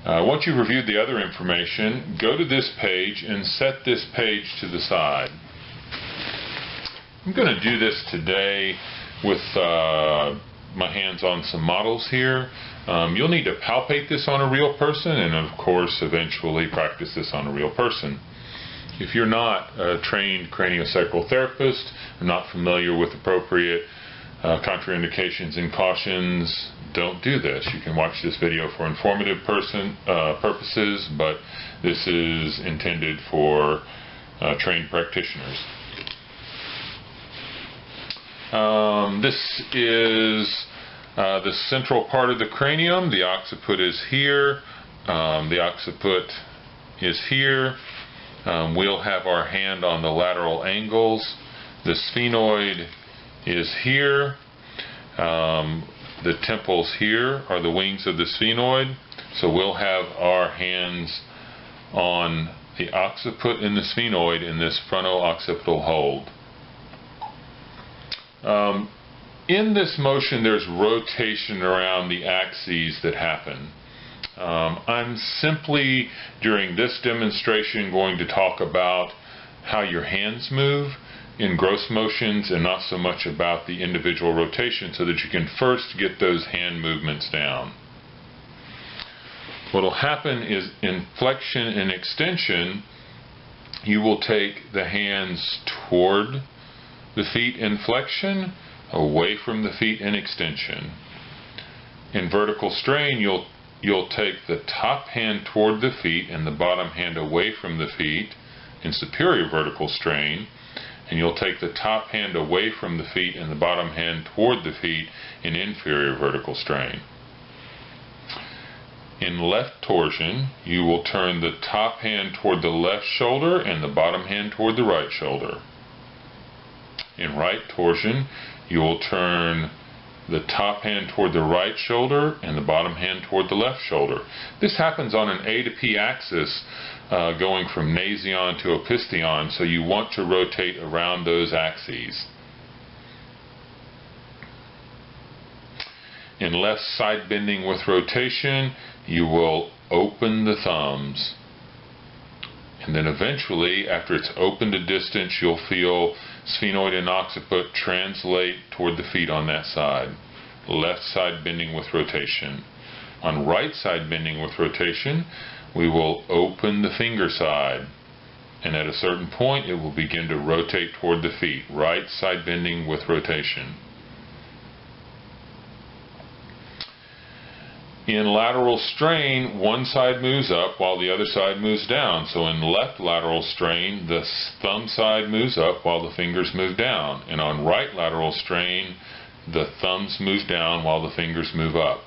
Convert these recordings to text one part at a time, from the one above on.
Once you've reviewed the other information, go to this page and set this page to the side. I'm going to do this today with my hands on some models here. You'll need to palpate this on a real person and of course eventually practice this on a real person. If you're not a trained craniosacral therapist, not familiar with appropriate contraindications and cautions, don't do this. You can watch this video for informative purposes, but this is intended for trained practitioners. This is the central part of the cranium. The occiput is here. The occiput is here. We'll have our hand on the lateral angles. The sphenoid is here. The temples here are the wings of the sphenoid. So we'll have our hands on the occiput and the sphenoid in this fronto-occipital hold. In this motion, there's rotation around the axes that happen. I'm simply, during this demonstration, going to talk about how your hands move in gross motions and not so much about the individual rotation, so that you can first get those hand movements down. What will happen is in flexion and extension, you will take the hands toward the feet in flexion, away from the feet in extension. In vertical strain, you'll take the top hand toward the feet and the bottom hand away from the feet in superior vertical strain, and you'll take the top hand away from the feet and the bottom hand toward the feet in inferior vertical strain. In left torsion, you will turn the top hand toward the left shoulder and the bottom hand toward the right shoulder. In right torsion, you will turn the top hand toward the right shoulder and the bottom hand toward the left shoulder. This happens on an A to P axis going from nasion to opistheon, so you want to rotate around those axes. In left side bending with rotation, you will open the thumbs. And then eventually, after it's opened a distance, you'll feel sphenoid and occiput translate toward the feet on that side. Left side bending with rotation. On right side bending with rotation, we will open the finger side. And at a certain point, it will begin to rotate toward the feet. Right side bending with rotation. In lateral strain, one side moves up while the other side moves down. So in left lateral strain, the thumb side moves up while the fingers move down. And on right lateral strain, the thumbs move down while the fingers move up.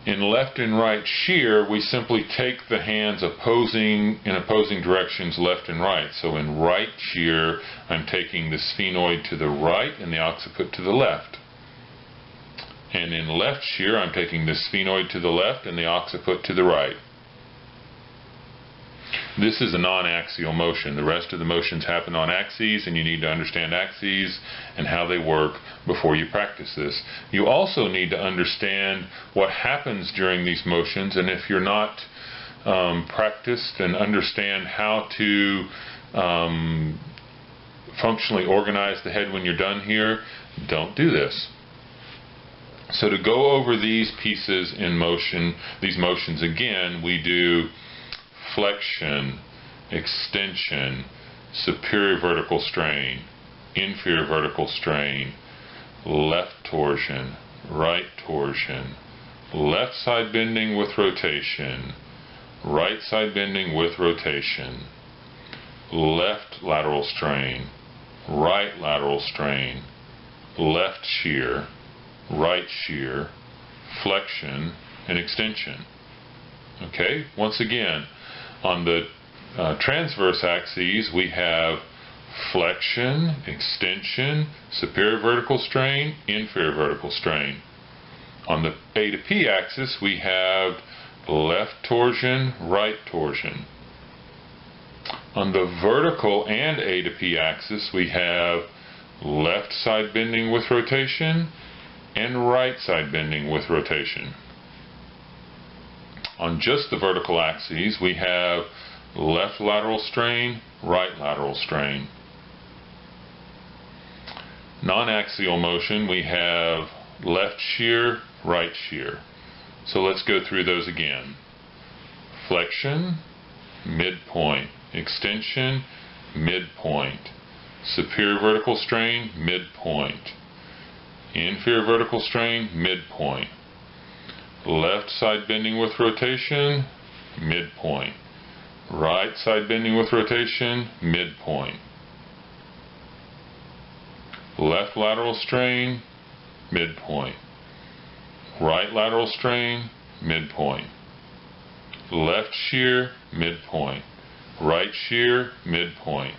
In left and right shear, we simply take the hands in opposing directions, left and right. So in right shear, I'm taking the sphenoid to the right and the occiput to the left. And in left shear, I'm taking the sphenoid to the left and the occiput to the right. This is a non-axial motion. The rest of the motions happen on axes, and you need to understand axes and how they work before you practice this. You also need to understand what happens during these motions, and if you're not practiced and understand how to functionally organize the head when you're done here, don't do this. So to go over these pieces in motion, these motions again, we do flexion, extension, superior vertical strain, inferior vertical strain, left torsion, right torsion, left side bending with rotation, right side bending with rotation, left lateral strain, right lateral strain, left shear, right shear, flexion, and extension. Okay, once again, on the transverse axes, we have flexion, extension, superior vertical strain, inferior vertical strain. On the A to P axis, we have left torsion, right torsion. On the vertical and A to P axis, we have left side bending with rotation and right side bending with rotation. On just the vertical axes, we have left lateral strain, right lateral strain. Non-axial motion, we have left shear, right shear. So let's go through those again. Flexion, midpoint. Extension, midpoint. Superior vertical strain, midpoint. Inferior vertical strain, midpoint. Left side bending with rotation, midpoint. Right side bending with rotation, midpoint. Left lateral strain, midpoint. Right lateral strain, midpoint. Left shear, midpoint. Right shear, midpoint.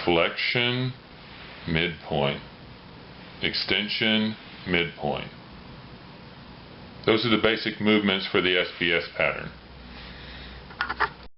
Flexion, midpoint. Extension, midpoint. Those are the basic movements for the SBS pattern.